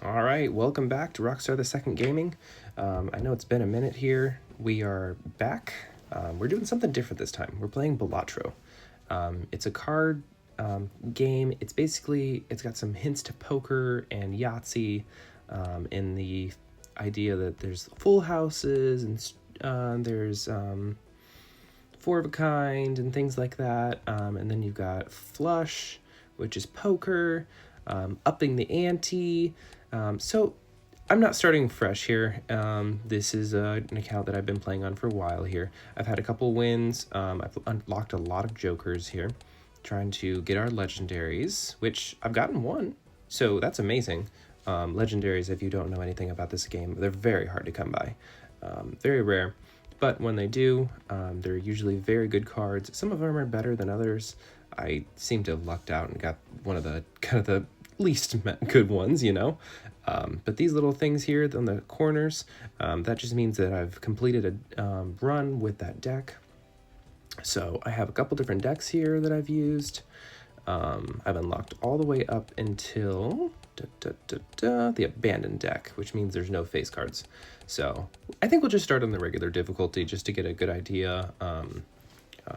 All right, welcome back to Rockstar the Second Gaming. I know it's been a minute here. We are back. We're doing something different this time. We're playing Balatro. It's a card game. It's got some hints to poker and Yahtzee in the idea that there's full houses and there's four of a kind and things like that. And then you've got flush, which is poker, upping the ante. So I'm not starting fresh here. This is an account that I've been playing on for a while here. I've had a couple wins. I've unlocked a lot of jokers here, trying to get our legendaries, which I've gotten one. So that's amazing. Legendaries, if you don't know anything about this game, they're very hard to come by. Very rare. But when they do, they're usually very good cards. Some of them are better than others. I seem to have lucked out and got one of the kind of the least good ones, you know. But these little things here on the corners, that just means that I've completed a run with that deck. So I have a couple different decks here that I've used. I've unlocked all the way up until the abandoned deck, which means there's no face cards. So I think we'll just start on the regular difficulty just to get a good idea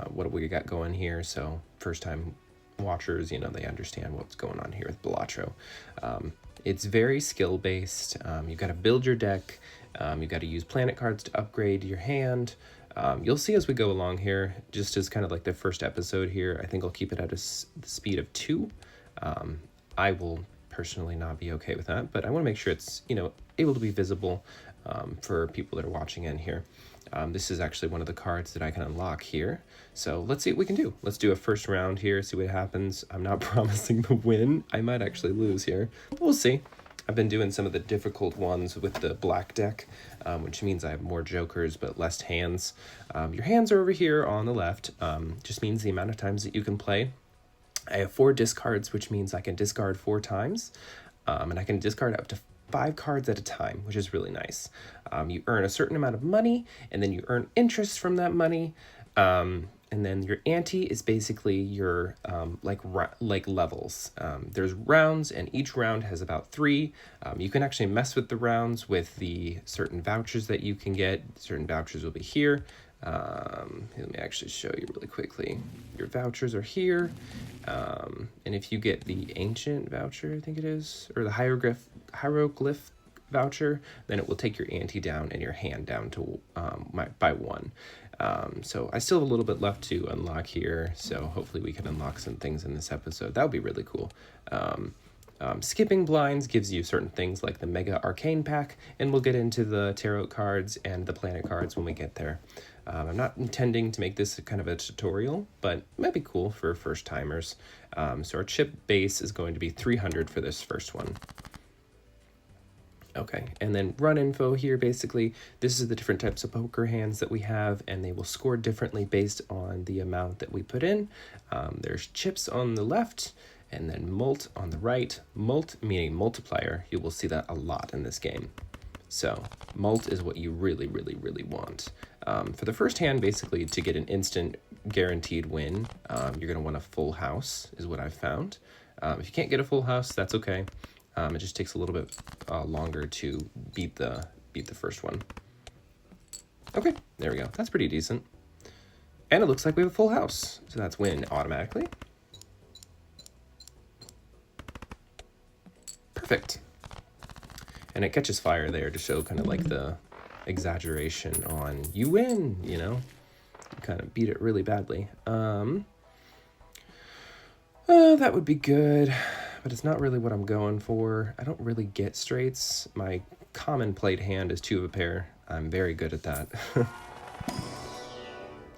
what we got going here. So first time watchers, you know, they understand what's going on here with Blatro. It's very skill based. You've got to build your deck. You've got to use planet cards to upgrade your hand. You'll see as we go along here, just as kind of like the first episode here, I think I'll keep it at the speed of 2. I will personally not be okay with that, but I want to make sure it's, you know, able to be visible for people that are watching in here. This is actually one of the cards that I can unlock here. So let's see what we can do. Let's do a first round here, see what happens. I'm not promising the win. I might actually lose here, but we'll see. I've been doing some of the difficult ones with the black deck, which means I have more jokers but less hands. Your hands are over here on the left. Just means the amount of times that you can play. I have 4 discards, which means I can discard 4 times, and I can discard up to 5 cards at a time, which is really nice. You earn a certain amount of money, and then you earn interest from that money. And then your ante is basically your like levels. There's rounds, and each round has about 3. You can actually mess with the rounds with the certain vouchers that you can get. Certain vouchers will be here. Let me actually show you really quickly. Your vouchers are here. And if you get the ancient voucher, I think it is, or the hieroglyph voucher, then it will take your ante down and your hand down to by 1. So I still have a little bit left to unlock here, so hopefully we can unlock some things in this episode. That would be really cool. Skipping blinds gives you certain things like the Mega Arcane Pack, and we'll get into the Tarot cards and the Planet cards when we get there. I'm not intending to make this kind of a tutorial, but it might be cool for first timers. So our chip base is going to be 300 for this first one. Okay, and then run info here, basically, this is the different types of poker hands that we have, and they will score differently based on the amount that we put in. There's chips on the left, and then mult on the right. Mult meaning multiplier. You will see that a lot in this game. So mult is what you really, really, really want. For the first hand, basically, to get an instant guaranteed win, you're going to want a full house, is what I've found. If you can't get a full house, that's okay. It just takes a little bit longer to beat the first one. Okay, there we go. That's pretty decent. And it looks like we have a full house, so that's win automatically. Perfect. And it catches fire there to show kind of like the exaggeration on you win, you know? You kind of beat it really badly. That would be good, but it's not really what I'm going for. I don't really get straights. My common played hand is 2 of a pair. I'm very good at that.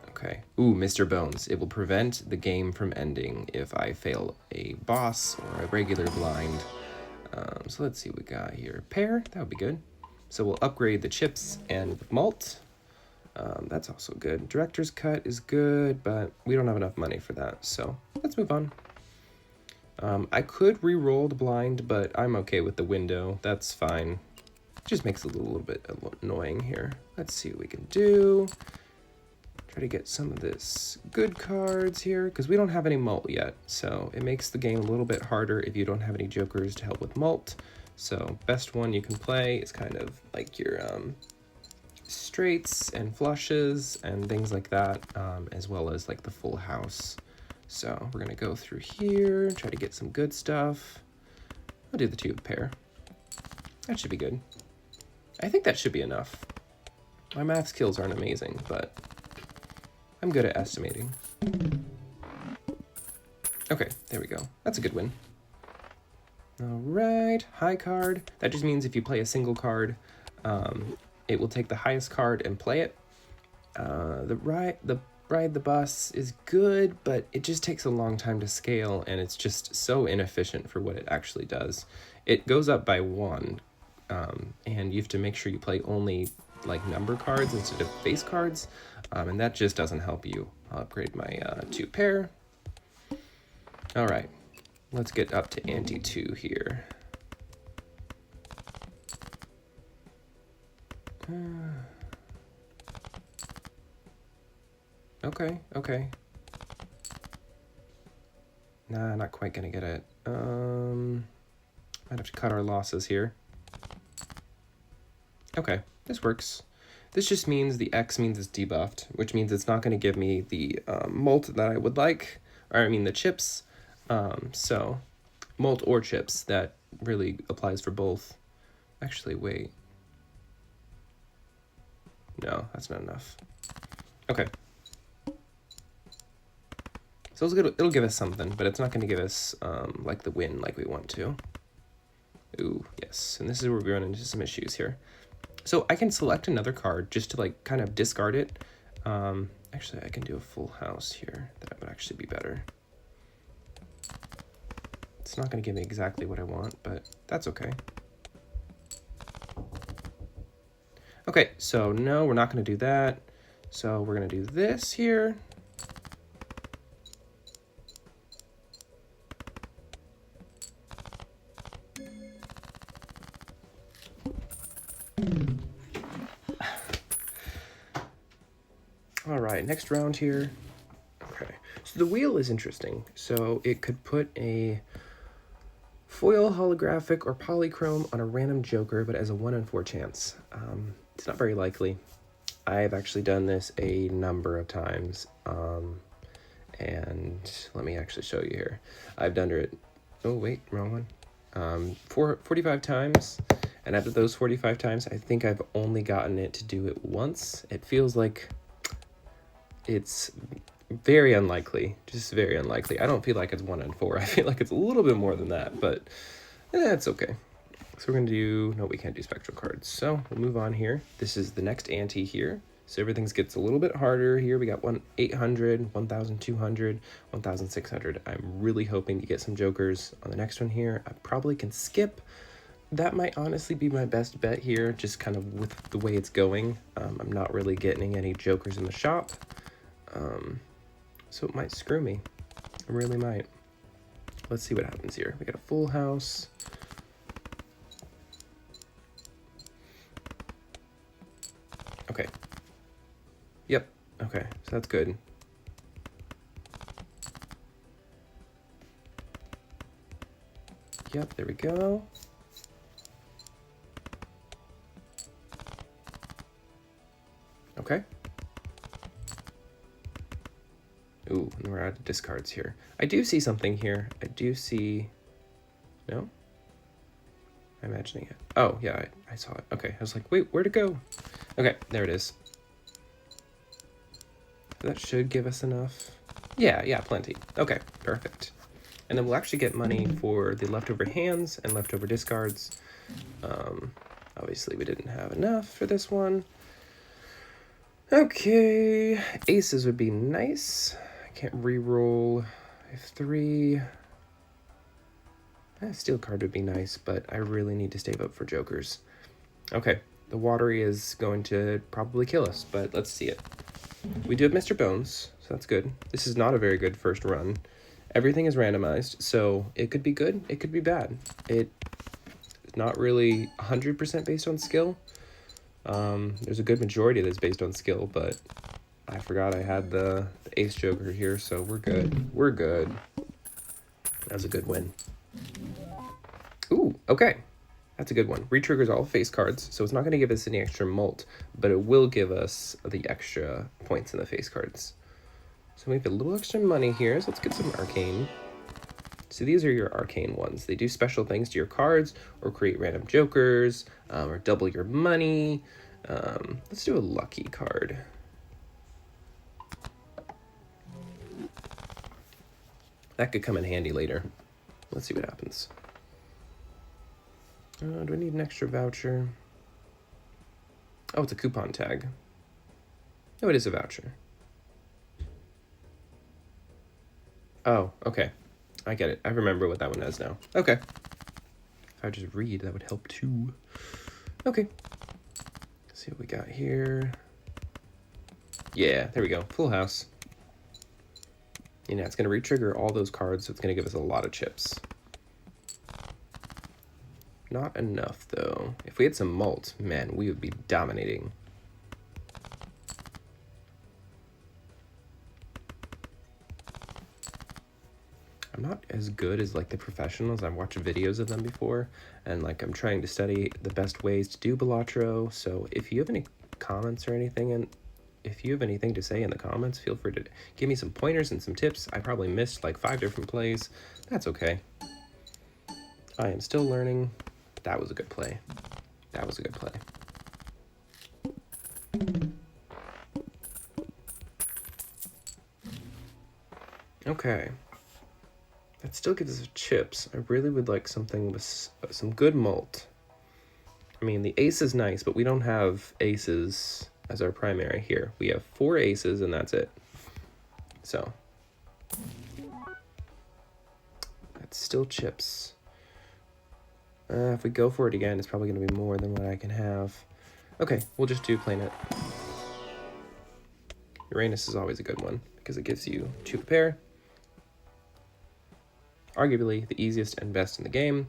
Okay. Ooh, Mr. Bones. It will prevent the game from ending if I fail a boss or a regular blind. So let's see what we got here. Pair, that would be good. So we'll upgrade the chips and the malt. That's also good. Director's cut is good, but we don't have enough money for that. So let's move on. I could re-roll the blind, but I'm okay with the window. That's fine. It just makes it a little bit annoying here. Let's see what we can do. Try to get some of this good cards here, because we don't have any malt yet. So it makes the game a little bit harder if you don't have any jokers to help with malt. So best one you can play is kind of like your straights and flushes and things like that, as well as like the full house. So we're gonna go through here, try to get some good stuff. I'll do the 2 pair. That should be good. I think that should be enough. My math skills aren't amazing, but I'm good at estimating. Okay, there we go. That's a good win. All right, high card. That just means if you play a single card, it will take the highest card and play it. The ride the bus is good, but it just takes a long time to scale, and it's just so inefficient for what it actually does. It goes up by 1, and you have to make sure you play only like number cards instead of face cards, and that just doesn't help you. I'll upgrade my 2 pair. All right, let's get up to ante 2 here. Okay. Nah, not quite gonna get it. Might have to cut our losses here. Okay, this works. This just means the X means it's debuffed, which means it's not gonna give me the molt that I would like, or I mean the chips. So molt or chips, that really applies for both. Actually, wait. No, that's not enough. Okay. So it'll give us something, but it's not going to give us like the win like we want to. Ooh, yes. And this is where we run into some issues here. So I can select another card just to like kind of discard it. Actually, I can do a full house here. That would actually be better. It's not going to give me exactly what I want, but that's okay. Okay, so no, we're not going to do that. So we're going to do this here. All right, next round here. Okay, so the wheel is interesting. So it could put a foil, holographic, or polychrome on a random joker, but as a 1 in 4 chance. It's not very likely. I've actually done this a number of times, and let me actually show you here. I've done it, oh wait, wrong one, 45 times, and after those 45 times, I think I've only gotten it to do it once. It feels like it's very unlikely, just very unlikely. I don't feel like it's 1 in 4. I feel like it's a little bit more than that, but it's okay. So we're going to do, no, we can't do spectral cards. So we'll move on here. This is the next ante here. So everything gets a little bit harder here. We got 800, 1,200, 1,600. I'm really hoping to get some jokers on the next one here. I probably can skip. That might honestly be my best bet here, just kind of with the way it's going. I'm not really getting any jokers in the shop. So it might screw me. It really might. Let's see what happens here. We got a full house. Okay. Yep. Okay, so that's good. Yep, there we go. Okay. Ooh, and we're out of discards here. I do see something here. I do see... No? I'm imagining it. Oh, yeah, I saw it. Okay, I was like, wait, where'd it go? Okay, there it is. That should give us enough. Yeah, plenty. Okay, perfect. And then we'll actually get money for the leftover hands and leftover discards. Obviously, we didn't have enough for this one. Okay, aces would be nice. I can't re-roll. I have 3. A steel card would be nice, but I really need to save up for jokers. Okay, the watery is going to probably kill us, but let's see it. We do have Mr. Bones, so that's good. This is not a very good first run. Everything is randomized, so it could be good, it could be bad. It's not really 100% based on skill. There's a good majority that's based on skill, but I forgot I had the ace joker here, so we're good. We're good. That was a good win. Ooh, okay. That's a good one. Retriggers all face cards, so it's not going to give us any extra mult, but it will give us the extra points in the face cards. So we have a little extra money here, so let's get some arcane. So these are your arcane ones. They do special things to your cards, or create random jokers, or double your money. Let's do a lucky card. That could come in handy later. Let's see what happens. Do I need an extra voucher? Oh, it's a coupon tag. No, it is a voucher. Oh, okay. I get it. I remember what that one has now. Okay. If I just read, that would help too. Okay. Let's see what we got here. Yeah, there we go. Full house. You know, it's going to re-trigger all those cards, so it's going to give us a lot of chips. Not enough, though. If we had some malt, man, we would be dominating. I'm not as good as, like, the professionals. I've watched videos of them before, and, like, I'm trying to study the best ways to do Balatro, so if you have any comments or anything, and if you have anything to say in the comments, feel free to give me some pointers and some tips. I probably missed, like, 5 different plays. That's okay. I am still learning. That was a good play. That was a good play. Okay. That still gives us chips. I really would like something with some good malt. I mean, the ace is nice, but we don't have aces as our primary here. We have 4 aces, and that's it. So. That's still chips. If we go for it again, it's probably going to be more than what I can have. Okay, we'll just do plain it. Uranus is always a good one, because it gives you 2 of a pair. Arguably the easiest and best in the game.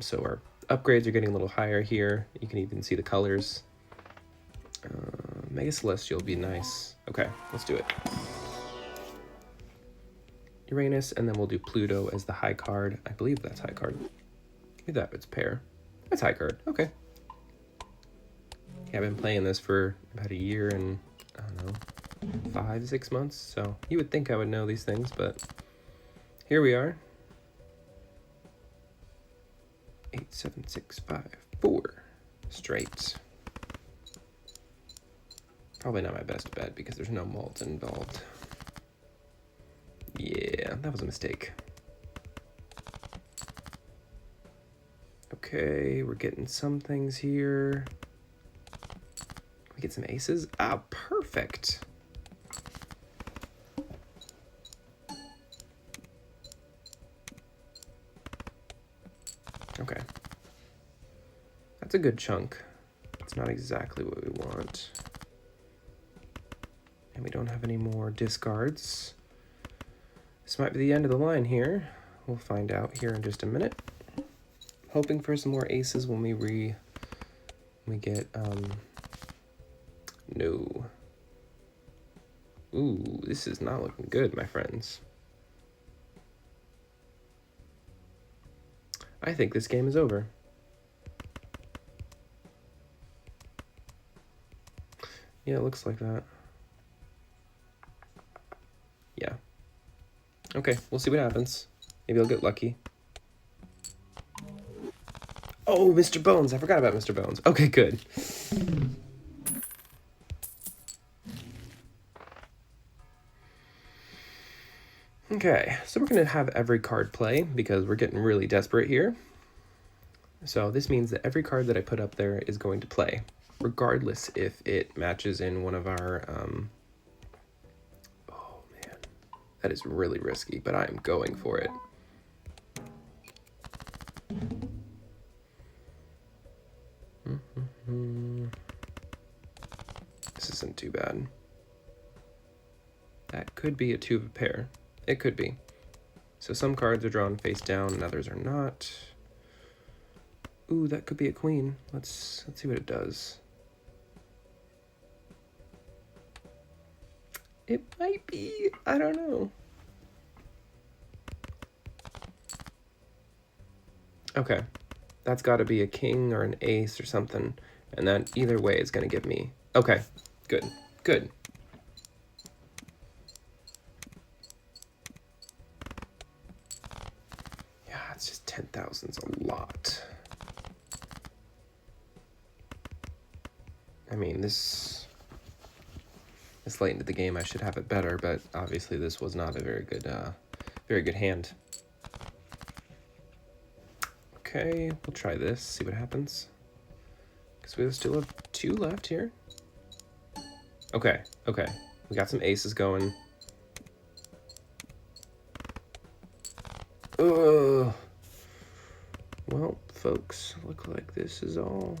So our upgrades are getting a little higher here. You can even see the colors. Mega Celestial will be nice. Okay, let's do it. Uranus, and then we'll do Pluto as the high card. I believe that's high card. Maybe that it's pair. That's high card. Okay. Yeah, I've been playing this for about a year and, I don't know, 5, 6 months. So you would think I would know these things, but here we are. 8, 7, 6, 5, 4. Straight. Probably not my best bet because there's no malt involved. Yeah, that was a mistake. Okay, we're getting some things here. Can we get some aces? Ah, perfect. Okay. That's a good chunk. It's not exactly what we want. And we don't have any more discards. This might be the end of the line here. We'll find out here in just a minute. Hoping for some more aces when we get, no. Ooh, this is not looking good, my friends. I think this game is over. Yeah, it looks like that. Yeah. Okay, we'll see what happens. Maybe I'll get lucky. Oh, Mr. Bones. I forgot about Mr. Bones. Okay, good. Okay, so we're going to have every card play because we're getting really desperate here. So this means that every card that I put up there is going to play, regardless if it matches in one of our... Oh, man. That is really risky, but I'm going for it. This isn't too bad. That could be a 2 of a pair. It could be. So some cards are drawn face down and others are not. Ooh, that could be a queen. Let's see what it does. It might be. I don't know. Okay. That's got to be a king or an ace or something. And that either way is going to give me... Okay, good, good. Yeah, it's just 10,000's a lot. I mean, this late into the game, I should have it better, but obviously this was not a very good hand. Okay, we'll try this, see what happens. Because we still have 2 left here. Okay, okay. We got some aces going. Ugh. Well, folks, look like this is all.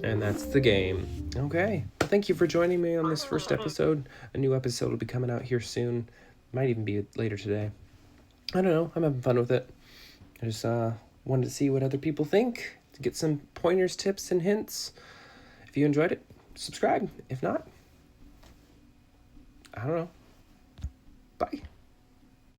And that's the game. Okay. Well, thank you for joining me on this first episode. A new episode will be coming out here soon. Might even be later today. I don't know. I'm having fun with it. I just wanted to see what other people think, to get some pointers, tips, and hints. If you enjoyed it, subscribe. If not, I don't know. Bye.